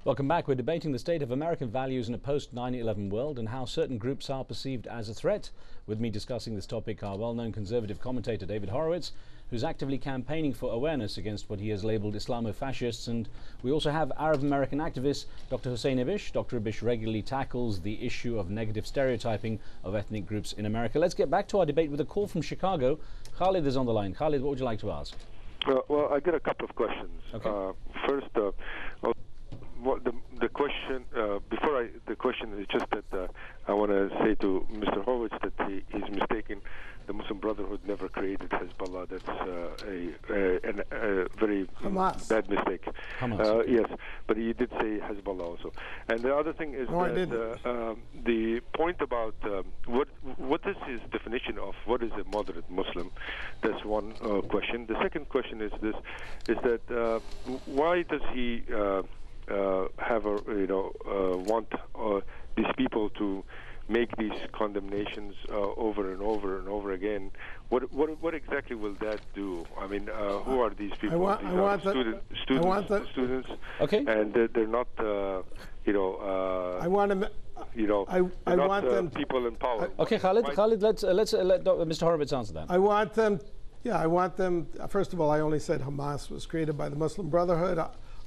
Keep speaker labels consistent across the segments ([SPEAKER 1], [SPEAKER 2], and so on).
[SPEAKER 1] Welcome back. We're debating the state of American values in a post-9/11 world and how certain groups are perceived as a threat. With me discussing this topic are well-known conservative commentator David Horowitz, who's actively campaigning for awareness against what he has labelled Islamo-fascists, and we also have Arab-American activist Dr. Hussein Ibish. Dr. Ibish regularly tackles the issue of negative stereotyping of ethnic groups in America. Let's get back to our debate with a call from Chicago. Khalid is on the line. Khalid, what would you like to ask?
[SPEAKER 2] Well, I got a couple of questions.
[SPEAKER 1] Okay.
[SPEAKER 2] First, the question the question is just that I want to say to Mr. Horowitz that he's mistaken. The Muslim Brotherhood never created Hezbollah. That's a very
[SPEAKER 3] Hamas.
[SPEAKER 2] Bad mistake.
[SPEAKER 1] Hamas.
[SPEAKER 2] Yes, but he did say Hezbollah also. And the other thing is the point about what is his definition of what is a moderate Muslim. That's one question. The second question is this: is that why does he have want these people to make these condemnations over and over and over again? What exactly will that do? I mean, who are these people? Students.
[SPEAKER 1] Okay.
[SPEAKER 2] And they're not,
[SPEAKER 3] I want them.
[SPEAKER 2] I want them people in power.
[SPEAKER 1] Okay, Khalid, let's let Mr. Horowitz answer that.
[SPEAKER 3] I want them. Yeah, I want them. First of all, I only said Hamas was created by the Muslim Brotherhood.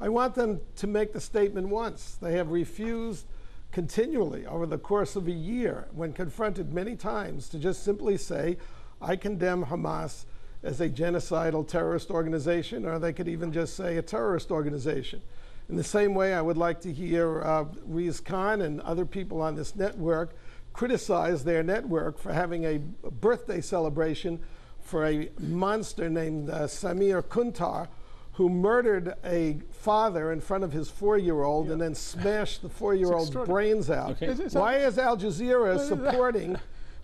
[SPEAKER 3] I want them to make the statement once. They have refused continually over the course of a year, when confronted many times, to just simply say, I condemn Hamas as a genocidal terrorist organization, or they could even just say a terrorist organization. In the same way, I would like to hear Riz Khan and other people on this network criticize their network for having a birthday celebration for a monster named Samir Kuntar, who murdered a father in front of his 4-year-old and then smashed the 4-year-old's brains out. Okay. Why is Al Jazeera supporting?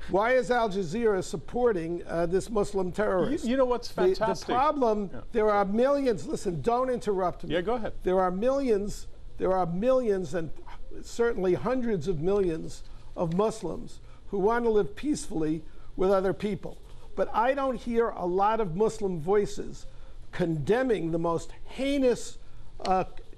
[SPEAKER 3] Why is Al Jazeera supporting this Muslim terrorist?
[SPEAKER 4] You know what's fantastic?
[SPEAKER 3] The problem, there are millions. Listen, don't interrupt me.
[SPEAKER 4] Yeah, go ahead.
[SPEAKER 3] There are millions and certainly hundreds of millions of Muslims who want to live peacefully with other people. But I don't hear a lot of Muslim voices condemning the most heinous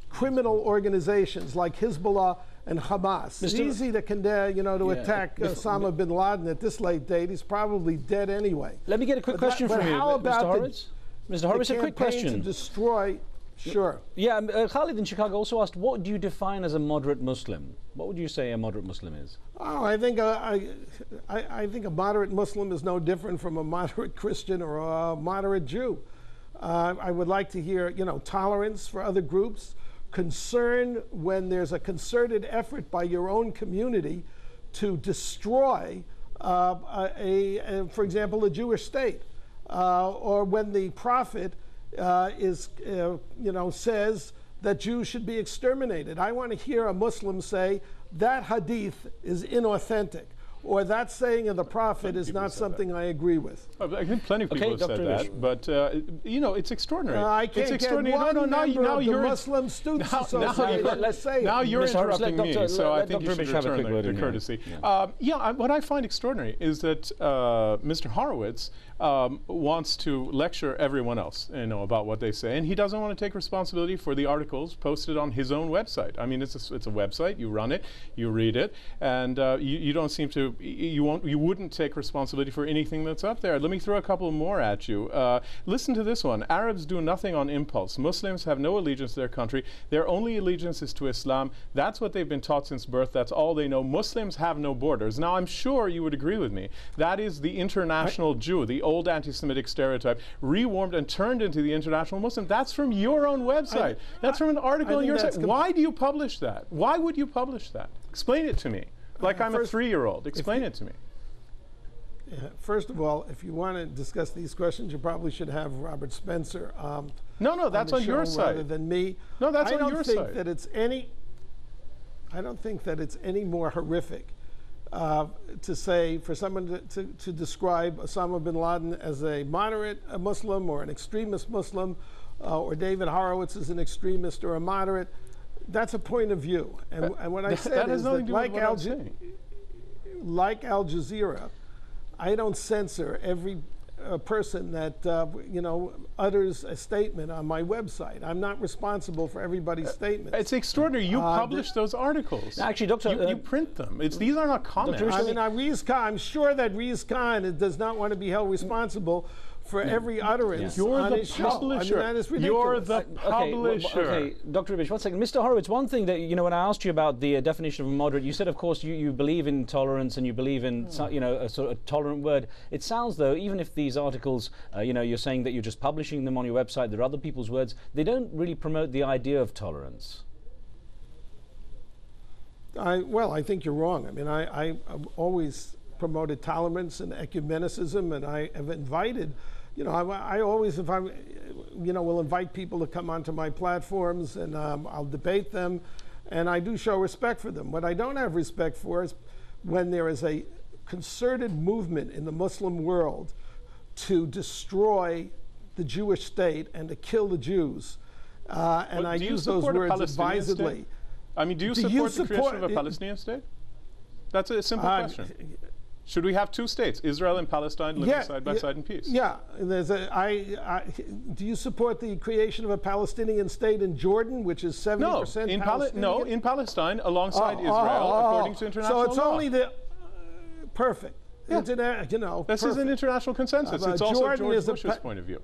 [SPEAKER 3] criminal organizations like Hezbollah and Hamas. It's easy to condemn, to attack Osama bin Laden at this late date. He's probably dead anyway.
[SPEAKER 1] Let me get a quick question from you, Mr. Horowitz. Mr. Horowitz, a quick question.
[SPEAKER 3] To destroy, sure.
[SPEAKER 1] Yeah, Khalid in Chicago also asked, what do you define as a moderate Muslim? What would you say a moderate Muslim is?
[SPEAKER 3] Oh, I think a moderate Muslim is no different from a moderate Christian or a moderate Jew. I would like to hear, tolerance for other groups, concern when there's a concerted effort by your own community to destroy, for example, a Jewish state, or when the prophet says that Jews should be exterminated. I want to hear a Muslim say that hadith is inauthentic, or that saying of the prophet is not something I agree with.
[SPEAKER 4] I think plenty of people have said that, but it's extraordinary.
[SPEAKER 3] I can't
[SPEAKER 4] it's
[SPEAKER 3] get one member of the Muslim Students Association. Let's say
[SPEAKER 4] now you're interrupting me, so I think you should return the courtesy.
[SPEAKER 1] Yeah.
[SPEAKER 4] What I find extraordinary is that Mr. Horowitz wants to lecture everyone else, about what they say, and he doesn't want to take responsibility for the articles posted on his own website. I mean, it's a website. You run it, you read it, and you don't seem to. You wouldn't take responsibility for anything that's up there. Let me throw a couple more at you. Listen to this one. Arabs do nothing on impulse. Muslims have no allegiance to their country. Their only allegiance is to Islam. That's what they've been taught since birth. That's all they know. Muslims have no borders. Now, I'm sure you would agree with me. That is the international Jew, the old anti-Semitic stereotype, rewarmed and turned into the international Muslim. That's from your own website. That's from an article on your site. Why do you publish that? Why would you publish that? Explain it to me. Like I'm a 3-year-old. Explain it to me.
[SPEAKER 3] First of all, if you want to discuss these questions, you probably should have Robert Spencer.
[SPEAKER 4] No, that's on your side.
[SPEAKER 3] Rather than me.
[SPEAKER 4] No, that's on your side.
[SPEAKER 3] I don't think that it's any more horrific to say for someone to describe Osama bin Laden as a moderate Muslim or an extremist Muslim, or David Horowitz as an extremist or a moderate. That's a point of view. And what I said is that like Al Jazeera, I don't censor a person that you know, utters a statement on my website. I'm not responsible for everybody's statements.
[SPEAKER 4] It's extraordinary. You publish those articles.
[SPEAKER 1] Actually, Doctor,
[SPEAKER 4] you print them. These are not comments.
[SPEAKER 3] I mean, Riz Khan, I'm sure that Riz Khan does not want to be held responsible for every utterance on his show. I mean, that is ridiculous.
[SPEAKER 4] You're the publisher.
[SPEAKER 1] Okay, Dr. Ibish, one second. Mr. Horowitz, one thing that, you know, when I asked you about the definition of a moderate, you said, of course, you believe in tolerance and you believe in, you know, a sort of tolerant word. It sounds, though, even if these articles, you know, you're saying that you're just publishing them on your website, they're other people's words, they don't really promote the idea of tolerance.
[SPEAKER 3] Well, I think you're wrong. I mean, I've always promoted tolerance and ecumenicism, and I have invited, you know, I always, if I'm, you know, will invite people to come onto my platforms, and I'll debate them, and I do show respect for them. What I don't have respect for is when there is a concerted movement in the Muslim world to destroy the Jewish state and to kill the Jews. And I use those words advisedly.
[SPEAKER 4] I mean, do you support the creation of a Palestinian state? That's a simple question. Should we have two states, Israel and Palestine, living side by side in peace?
[SPEAKER 3] Yeah. There's do you support the creation of a Palestinian state in Jordan, which is 70% Palestinian?
[SPEAKER 4] No, in Palestine, alongside Israel, according to international law.
[SPEAKER 3] So it's only the perfect.
[SPEAKER 4] Yeah.
[SPEAKER 3] You know,
[SPEAKER 4] this is an international consensus. It's also George Bush's point of view.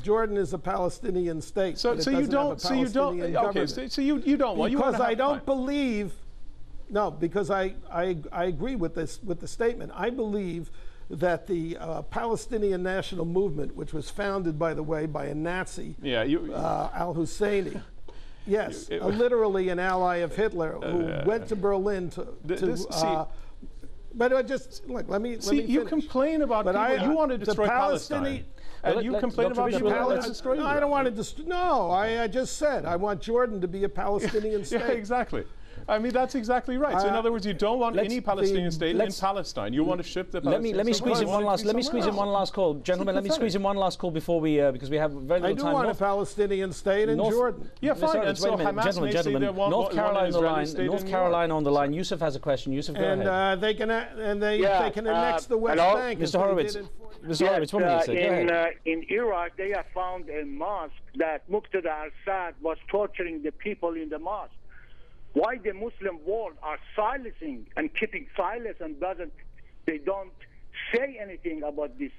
[SPEAKER 3] Jordan is a Palestinian state.
[SPEAKER 4] So you don't. So you don't. Okay. So you don't want.
[SPEAKER 3] Because I don't believe. No, because I agree with this, with the statement. I believe that the Palestinian national movement, which was founded, by the way, by a Nazi, al-Husseini, yes, literally an ally of Hitler, who went to Berlin but just look. Let me finish.
[SPEAKER 4] You complain about people. You want to destroy Palestine. And you complain about people that destroy Israel.
[SPEAKER 3] I don't want to destroy. No, I just said I want Jordan to be a Palestinian state.
[SPEAKER 4] Yeah, exactly. I mean, that's exactly right. So in other words, you don't want any Palestinian state in Palestine. You want to ship the Palestinians.
[SPEAKER 1] Let me squeeze in one last. Let me squeeze in one last call, gentlemen. Let me squeeze in one last call before we, because we have very little time.
[SPEAKER 3] I do want a Palestinian state in Jordan.
[SPEAKER 4] Yeah, fine. And so Hamas may say they want
[SPEAKER 1] North Carolina on the line. North Carolina on the line. Yusuf has a question. Yusuf, go ahead.
[SPEAKER 3] And they can annex the West Bank.
[SPEAKER 1] Mr. Horowitz. Mr. Horowitz, 1 minute. Go ahead.
[SPEAKER 5] In Iraq, they have found a mosque that Muqtada al-Assad was torturing the people in the mosque. Why the Muslim world are silencing and keeping silence and they don't say anything about this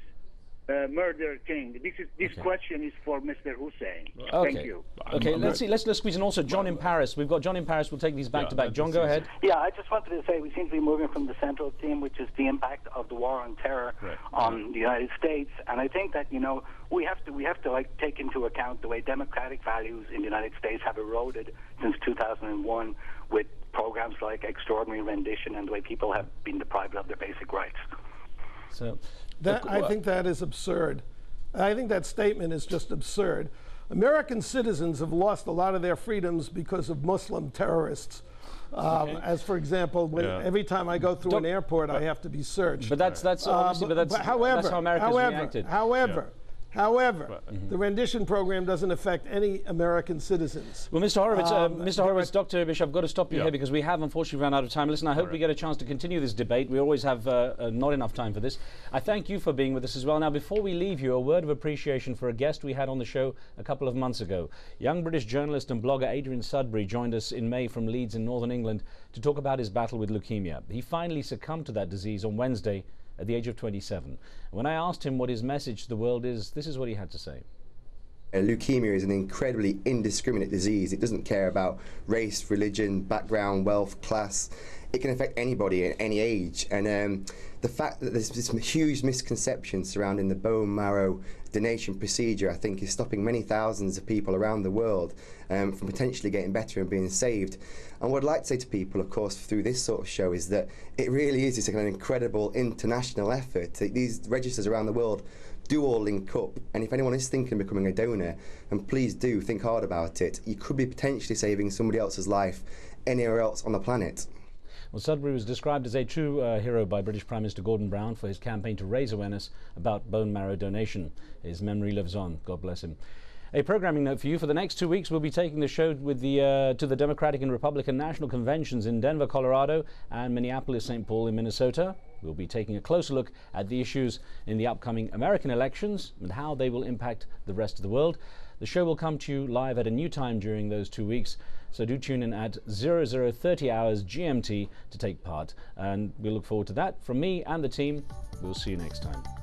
[SPEAKER 5] murder thing? This question is for Mr. Hussein.
[SPEAKER 1] Okay.
[SPEAKER 5] Thank you.
[SPEAKER 1] Okay, let's see. Let's squeeze in also John in Paris. We've got John in Paris. We'll take these back to back. John, go ahead.
[SPEAKER 6] Yeah, I just wanted to say we seem to be moving from the central theme, which is the impact of the war on terror on the United States, and I think that, you know, we have to like take into account the way democratic values in the United States have eroded since 2001 with programs like extraordinary rendition and the way people have been deprived of their basic rights.
[SPEAKER 1] So
[SPEAKER 3] I think that is absurd. I think that statement is just absurd. American citizens have lost a lot of their freedoms because of Muslim terrorists. As for example, every time I go through an airport, I have to be searched.
[SPEAKER 1] But that's obviously, that's how America's reacted.
[SPEAKER 3] However, the rendition program doesn't affect any American citizens.
[SPEAKER 1] Well, Mr. Horowitz, Dr. Ibish, I've got to stop you here because we have unfortunately run out of time. Listen, I hope we get a chance to continue this debate. We always have not enough time for this. I thank you for being with us as well. Now, before we leave you, a word of appreciation for a guest we had on the show a couple of months ago. Young British journalist and blogger Adrian Sudbury joined us in May from Leeds in Northern England to talk about his battle with leukemia. He finally succumbed to that disease on Wednesday at the age of 27. When I asked him what his message to the world is, this is what he had to say.
[SPEAKER 7] Leukemia is an incredibly indiscriminate disease. It doesn't care about race, religion, background, wealth, class. It can affect anybody at any age. And the fact that there's this huge misconception surrounding the bone marrow donation procedure, I think, is stopping many thousands of people around the world from potentially getting better and being saved. And what I'd like to say to people, of course, through this sort of show is that it really is an incredible international effort. These registers around the world do all link up, and if anyone is thinking of becoming a donor, and please do think hard about it, you could be potentially saving somebody else's life anywhere else on the planet.
[SPEAKER 1] Well, Sudbury was described as a true hero by British Prime Minister Gordon Brown for his campaign to raise awareness about bone marrow donation. His memory lives on. God bless him. A programming note for you. For the next 2 weeks, we'll be taking the show with to the Democratic and Republican National Conventions in Denver, Colorado, and Minneapolis, St. Paul in Minnesota. We'll be taking a closer look at the issues in the upcoming American elections and how they will impact the rest of the world. The show will come to you live at a new time during those 2 weeks, so do tune in at 00:30 hours GMT to take part. And we look forward to that. From me and the team, we'll see you next time.